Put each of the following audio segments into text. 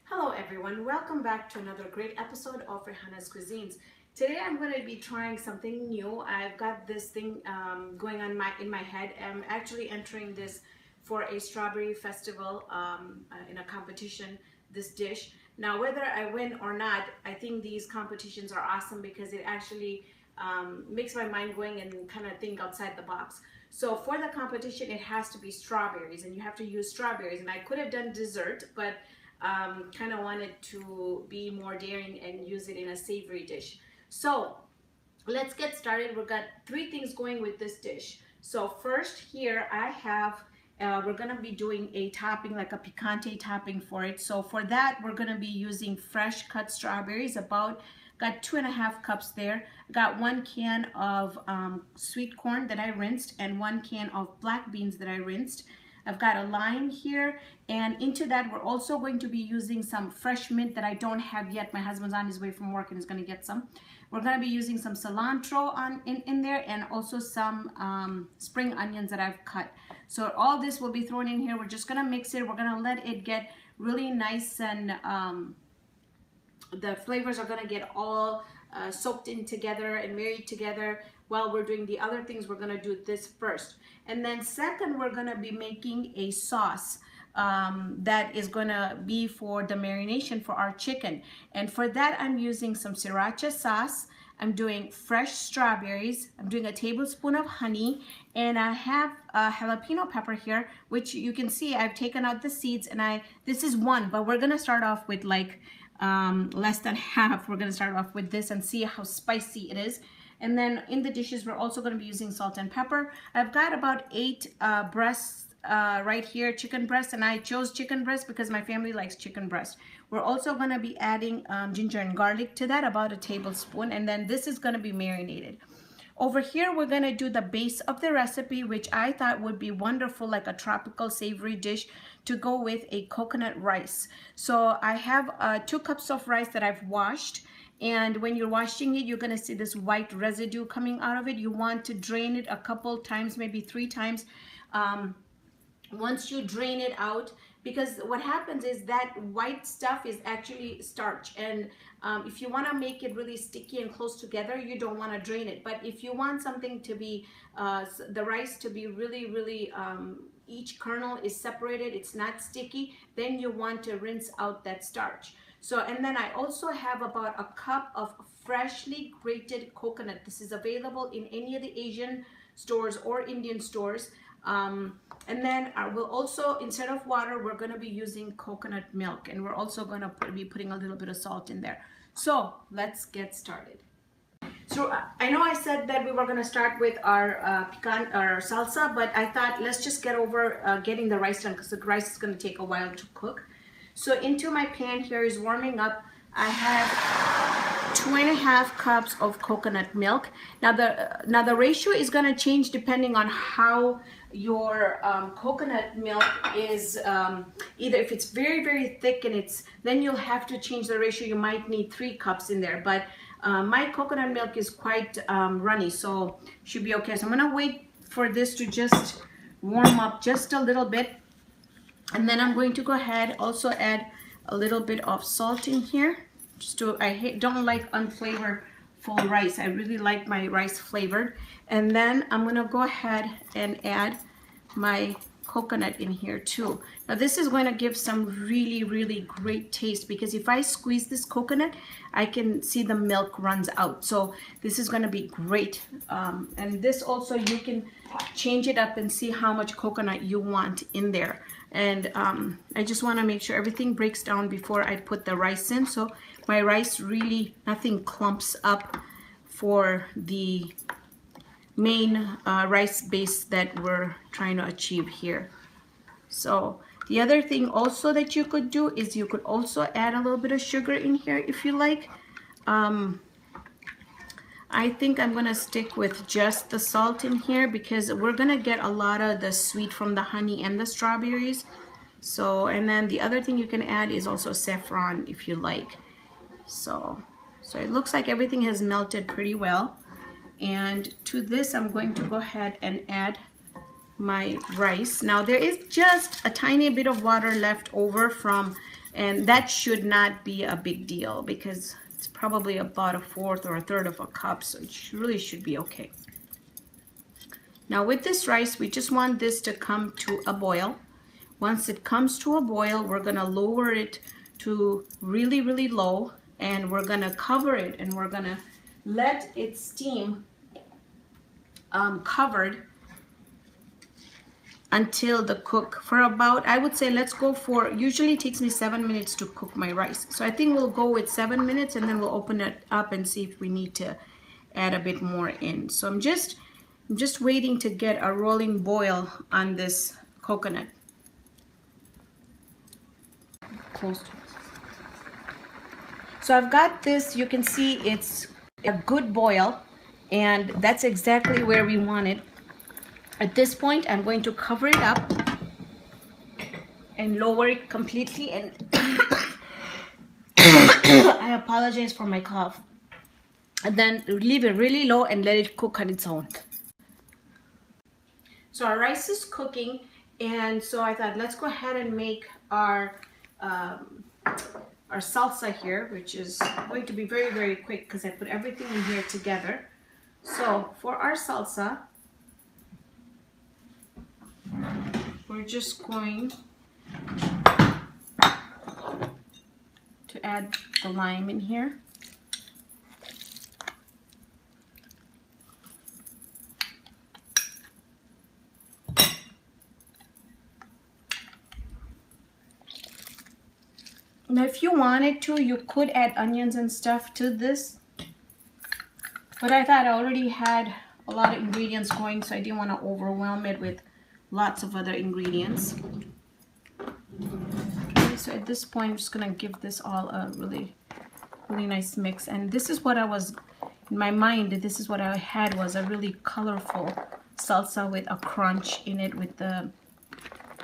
Hello everyone, welcome back to another great episode of Rehana's Cuisines. Today I'm going to be trying something new. I've got this thing going on in my head. I'm actually entering this for a strawberry festival in a competition, this dish. Now whether I win or not, I think these competitions are awesome because it actually makes my mind going and kind of think outside the box. So for the competition, it has to be strawberries and you have to use strawberries. And I could have done dessert, but kind of wanted to be more daring and use it in a savory dish. So let's get started. We've got three things going with this dish. So first here I have, we're gonna be doing a topping, like a picante topping for it. So for that, we're gonna be using fresh cut strawberries, got 2.5 cups there. Got 1 can of sweet corn that I rinsed and 1 can of black beans that I rinsed. I've got a lime here, and into that we're also going to be using some fresh mint that I don't have yet. My husband's on his way from work and is going to get some. We're going to be using some cilantro in there, and also some spring onions that I've cut. So all this will be thrown in here. We're just going to mix it. We're going to let it get really nice, and the flavors are going to get all soaked in together and married together. While we're doing the other things, we're going to do this first. And then second, we're going to be making a sauce that is going to be for the marination for our chicken. And for that, I'm using some Sriracha sauce. I'm doing fresh strawberries. I'm doing a tablespoon of honey. And I have a jalapeno pepper here, which you can see I've taken out the seeds. And this is one, but we're going to start off with like less than half. We're going to start off with this and see how spicy it is. And then in the dishes, we're also going to be using salt and pepper. I've got about 8 breasts right here, chicken breasts, and I chose chicken breast because my family likes chicken breast. We're also going to be adding ginger and garlic to that, about a tablespoon, and then this is going to be marinated. Over here, we're going to do the base of the recipe, which I thought would be wonderful, like a tropical savory dish to go with a coconut rice. So I have 2 cups of rice that I've washed. And when you're washing it, you're going to see this white residue coming out of it. You want to drain it a couple times, maybe 3 times. Once you drain it out, because what happens is that white stuff is actually starch. And if you want to make it really sticky and close together, you don't want to drain it. But if you want something to be, the rice to be really, each kernel is separated, it's not sticky, then you want to rinse out that starch. So, and then I also have about a cup of freshly grated coconut. This is available in any of the Asian stores or Indian stores. And then I will also, instead of water, we're going to be using coconut milk. And we're also going to be putting a little bit of salt in there. So let's get started. So I know I said that we were going to start with our salsa, but I thought let's just get over getting the rice done, because the rice is going to take a while to cook. So into my pan here is warming up. I have 2.5 cups of coconut milk. Now the ratio is going to change depending on how your coconut milk is. Either if it's very thick and then you'll have to change the ratio. You might need 3 cups in there. But my coconut milk is quite runny, so should be okay. So I'm going to wait for this to just warm up just a little bit. And then I'm going to go ahead, also add a little bit of salt in here. Don't like unflavorful rice. I really like my rice flavored. And then I'm going to go ahead and add my coconut in here too. Now this is going to give some really great taste, because if I squeeze this coconut, I can see the milk runs out. So this is going to be great. And this also, you can change it up and see how much coconut you want in there. And I just want to make sure everything breaks down before I put the rice in. So my rice really, nothing clumps up for the main rice base that we're trying to achieve here. So the other thing also that you could do is you could also add a little bit of sugar in here if you like. I think I'm going to stick with just the salt in here, because we're going to get a lot of the sweet from the honey and the strawberries. So, and then the other thing you can add is also saffron if you like. So it looks like everything has melted pretty well. And to this, I'm going to go ahead and add my rice. Now there is just a tiny bit of water left over from And that should not be a big deal because it's probably about a fourth or a third of a cup, so it really should be okay. Now with this rice, we just want this to come to a boil. Once it comes to a boil, we're gonna lower it to really, really low, and we're gonna cover it, and we're gonna let it steam covered until the cook for about, I would say, let's go for, usually it takes me 7 minutes to cook my rice. So I think we'll go with 7 minutes, and then we'll open it up and see if we need to add a bit more in. So I'm just waiting to get a rolling boil on this coconut. Close to it. So I've got this, you can see it's a good boil, and that's exactly where we want it. At this point, I'm going to cover it up and lower it completely, and I apologize for my cough. And then leave it really low and let it cook on its own. So our rice is cooking, and so I thought let's go ahead and make our salsa here, which is going to be very, very quick because I put everything in here together. So for our salsa, we're just going to add the lime in here. Now if you wanted to, you could add onions and stuff to this, but I thought I already had a lot of ingredients going, so I didn't want to overwhelm it with lots of other ingredients. Okay, so at this point I'm just gonna give this all a really, really nice mix. And this is what I was, in my mind, this is what I had, was a really colorful salsa with a crunch in it with the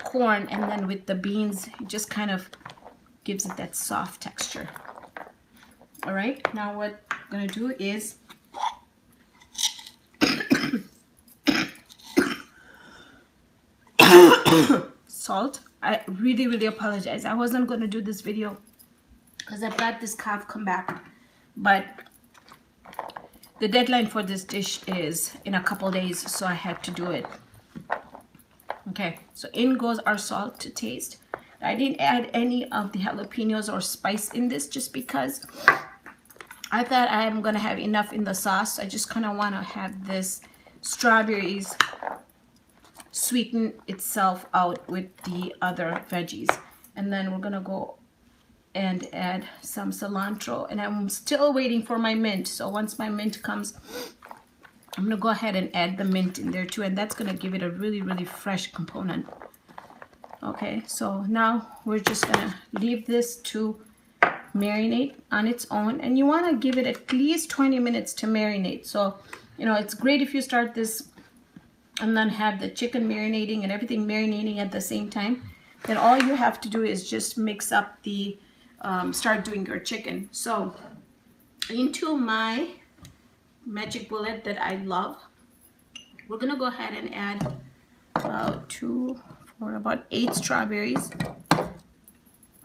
corn, and then with the beans, it just kind of gives it that soft texture. All right, now what I'm gonna do is salt. I really, really apologize. I wasn't gonna do this video because I've got this cough come back, but the deadline for this dish is in a couple days, so I had to do it. Okay, so in goes our salt to taste. I didn't add any of the jalapenos or spice in this just because I thought I'm gonna have enough in the sauce. I just kind of want to have this strawberries sweeten itself out with the other veggies. And then we're gonna go and add some cilantro, and I'm still waiting for my mint. So once my mint comes, I'm gonna go ahead and add the mint in there too, and that's gonna give it a really, really fresh component. Okay, so now we're just gonna leave this to marinate on its own, and you want to give it at least 20 minutes to marinate. So, you know, it's great if you start this and then have the chicken marinating and everything marinating at the same time. Then all you have to do is just mix up the, start doing your chicken. So into my magic bullet that I love, we're gonna go ahead and add about 8 strawberries.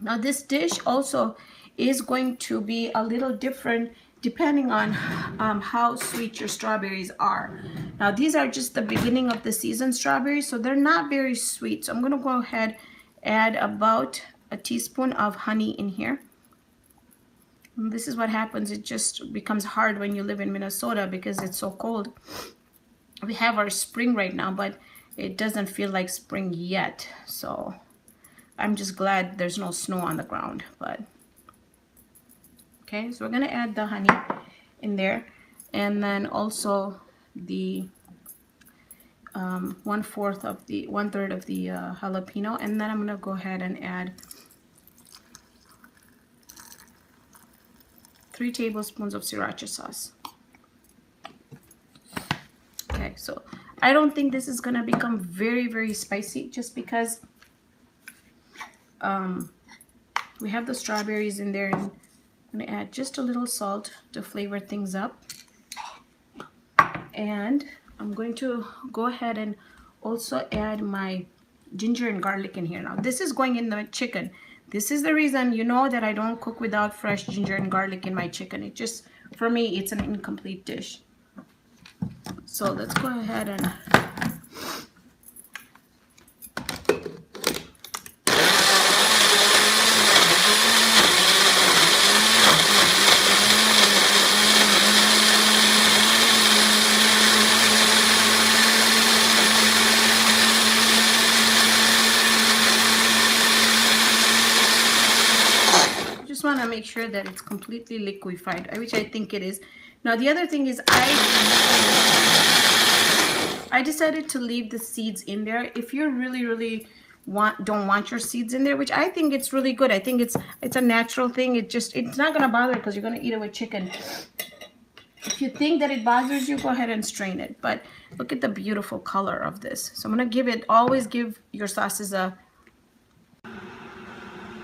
Now this dish also is going to be a little different depending on how sweet your strawberries are. Now these are just the beginning of the season strawberries, so they're not very sweet. So I'm gonna go ahead, add about a teaspoon of honey in here. And this is what happens, it just becomes hard when you live in Minnesota because it's so cold. We have our spring right now, but it doesn't feel like spring yet, so I'm just glad there's no snow on the ground. But okay, so we're gonna add the honey in there, and then also the 1/3 of the jalapeno, and then I'm gonna go ahead and add 3 tablespoons of Sriracha sauce. Okay, so I don't think this is gonna become very, very spicy just because we have the strawberries in there, and I'm gonna add just a little salt to flavor things up. And I'm going to go ahead and also add my ginger and garlic in here. Now this is going in the chicken. This is the reason, you know, that I don't cook without fresh ginger and garlic in my chicken. It just, for me, it's an incomplete dish. So let's go ahead and want to make sure that it's completely liquefied, which I think it is. Now the other thing is I decided to leave the seeds in there. If you really don't want your seeds in there, which I think it's really good. I think it's a natural thing. It's not gonna bother because you're gonna eat it with chicken. If you think that it bothers you, go ahead and strain it. But look at the beautiful color of this. So I'm gonna always give your sauces a.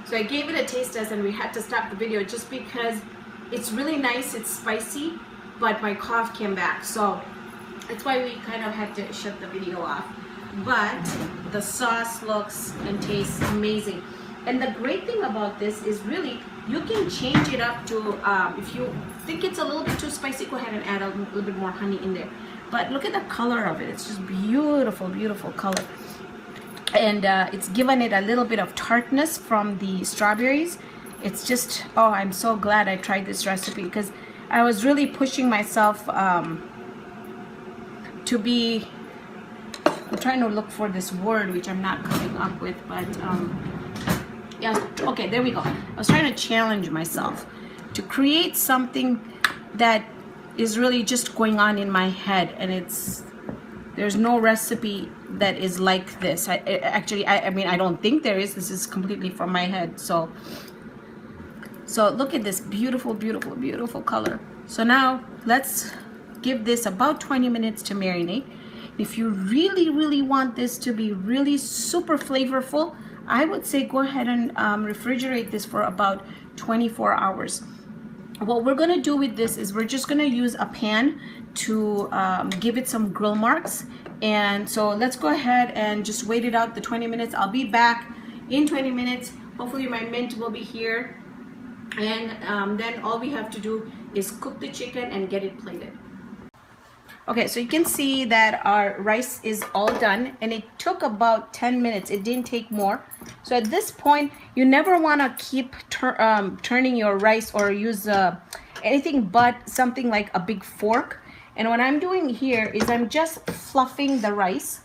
So I gave it a taste test and we had to stop the video just because it's really nice, it's spicy, but my cough came back. So that's why we kind of had to shut the video off. But the sauce looks and tastes amazing. And the great thing about this is really, you can change it up to, if you think it's a little bit too spicy, go ahead and add a little bit more honey in there. But look at the color of it. It's just beautiful, beautiful color. And it's given it a little bit of tartness from the strawberries. It's just, oh, I'm so glad I tried this recipe because I was really pushing myself to be, I'm trying to look for this word which I'm not coming up with, but yeah, okay, there we go. I was trying to challenge myself to create something that is really just going on in my head, and there's no recipe that is like this. I mean, I don't think there is. This is completely from my head. So look at this beautiful, beautiful, beautiful color. So now let's give this about 20 minutes to marinate. If you really want this to be really super flavorful, I would say go ahead and refrigerate this for about 24 hours. What we're gonna do with this is we're just gonna use a pan to give it some grill marks. And so let's go ahead and just wait it out the 20 minutes. I'll be back in 20 minutes. Hopefully my mint will be here. And then all we have to do is cook the chicken and get it plated. Okay, so you can see that our rice is all done, and it took about 10 minutes. It didn't take more. So at this point, you never want to keep turning your rice or use anything but something like a big fork. And what I'm doing here is I'm just fluffing the rice.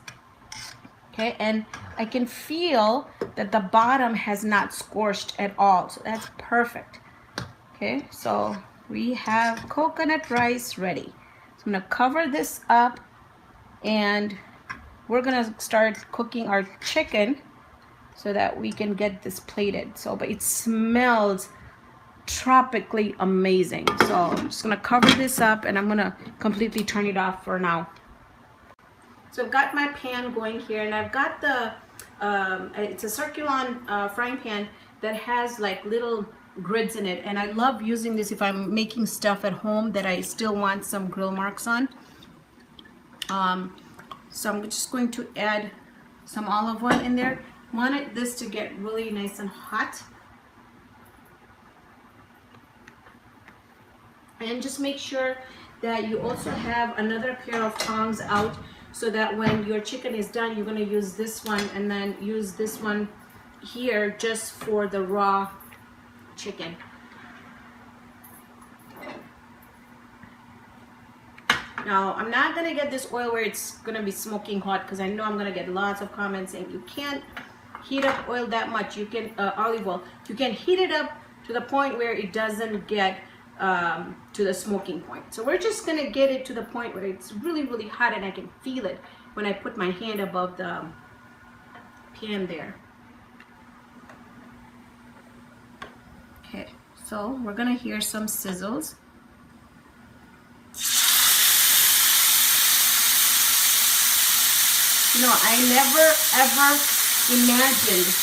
Okay, and I can feel that the bottom has not scorched at all. So that's perfect. Okay, so we have coconut rice ready. I'm gonna cover this up and we're gonna start cooking our chicken so that we can get this plated. So, but it smells tropically amazing. So I'm just gonna cover this up and I'm gonna completely turn it off for now. So I've got my pan going here, and I've got the, it's a Circulon frying pan that has like little grids in it, and I love using this if I'm making stuff at home that I still want some grill marks on. So I'm just going to add some olive oil in there. Wanted this to get really nice and hot, and just make sure that you also have another pair of tongs out so that when your chicken is done, you're going to use this one and then use this one here just for the raw chicken. Now I'm not gonna get this oil where it's gonna be smoking hot, because I know I'm gonna get lots of comments saying you can't heat up oil that much. You can olive oil, you can heat it up to the point where it doesn't get to the smoking point. So we're just gonna get it to the point where it's really hot, and I can feel it when I put my hand above the pan there. Okay, so we're gonna hear some sizzles. You know, I never ever imagined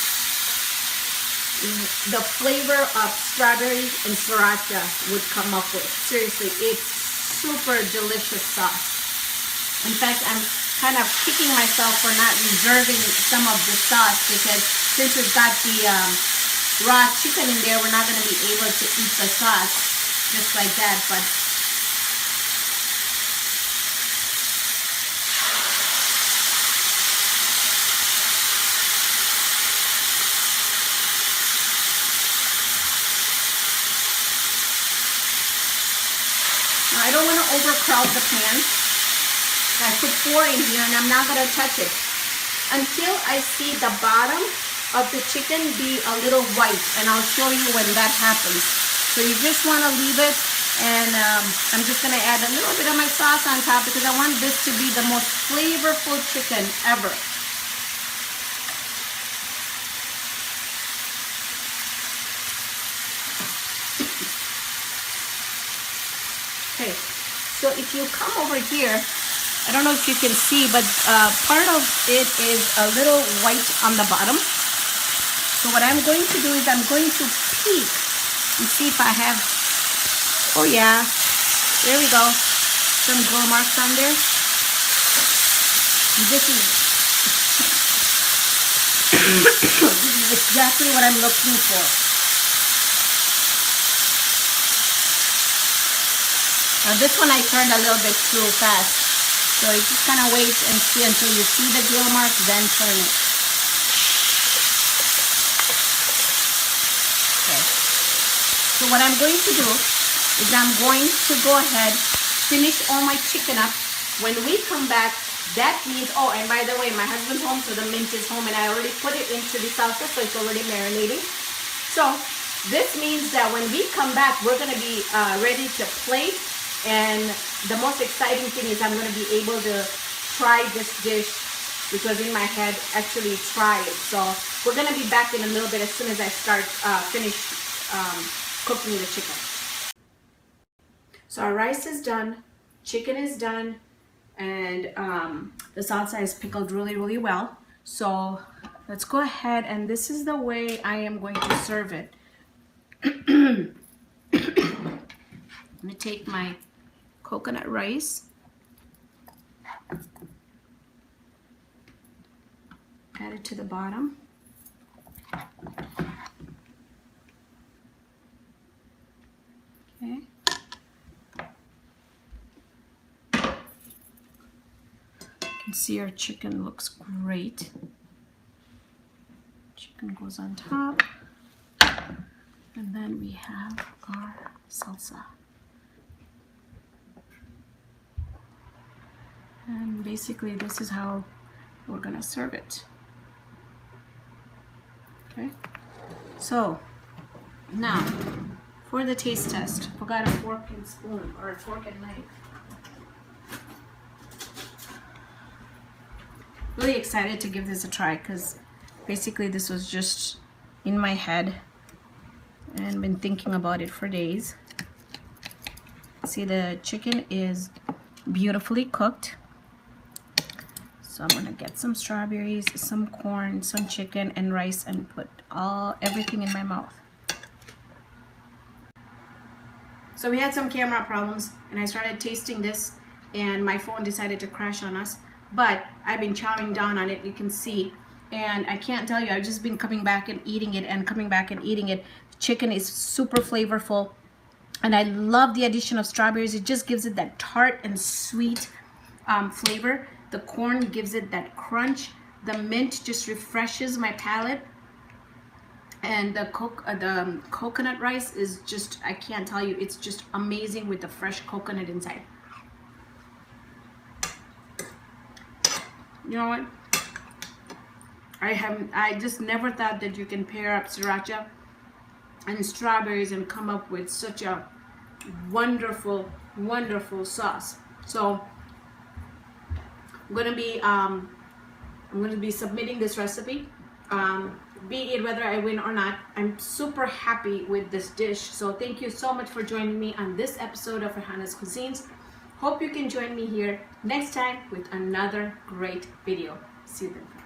the flavor of strawberries and sriracha would come up with. Seriously, it's super delicious sauce. In fact, I'm kind of kicking myself for not reserving some of the sauce, because since we've got the raw chicken in there, we're not going to be able to eat the sauce just like that. But I don't want to overcrowd the pan. I put 4 in here and I'm not going to touch it until I see the bottom of the chicken be a little white, and I'll show you when that happens. So you just want to leave it, and I'm just going to add a little bit of my sauce on top because I want this to be the most flavorful chicken ever. Okay, so if you come over here, I don't know if you can see, but part of it is a little white on the bottom. So what I'm going to do is I'm going to peek and see if I have, oh yeah, there we go, some grill marks on there. This is this is exactly what I'm looking for. Now this one I turned a little bit too fast. So you just kind of wait and see until you see the grill mark, then turn it. Okay. So what I'm going to do is I'm going to go ahead, finish all my chicken up. When we come back, that means, oh, and by the way, my husband's home, so the mint is home, and I already put it into the salsa, so it's already marinating. So this means that when we come back, we're going to be ready to plate. And the most exciting thing is I'm going to be able to try this dish, which was in my head, actually try it. So we're going to be back in a little bit as soon as I start finish cooking the chicken. So our rice is done, chicken is done, and the salsa is pickled really, really well. So let's go ahead, and this is the way I am going to serve it. I'm going to take my coconut rice, add it to the bottom. Okay. You can see our chicken looks great. Chicken goes on top. And then we have our salsa. And basically this is how we're gonna serve it. Okay, so now for the taste test, forgot a fork and spoon, or a fork and knife. Really excited to give this a try because basically this was just in my head and been thinking about it for days. See, the chicken is beautifully cooked. So I'm gonna get some strawberries, some corn, some chicken, and rice, and put everything in my mouth. So we had some camera problems, and I started tasting this, and my phone decided to crash on us. But I've been chowing down on it, you can see, and I can't tell you, I've just been coming back and eating it, and coming back and eating it. Chicken is super flavorful, and I love the addition of strawberries. It just gives it that tart and sweet flavor. The corn gives it that crunch. The mint just refreshes my palate. And the coconut rice is just, I can't tell you, it's just amazing with the fresh coconut inside. You know what? I just never thought that you can pair up sriracha and strawberries and come up with such a wonderful, wonderful sauce. So I'm gonna be submitting this recipe, be it whether I win or not. I'm super happy with this dish. So thank you so much for joining me on this episode of Farhana's Cuisines. Hope you can join me here next time with another great video. See you then.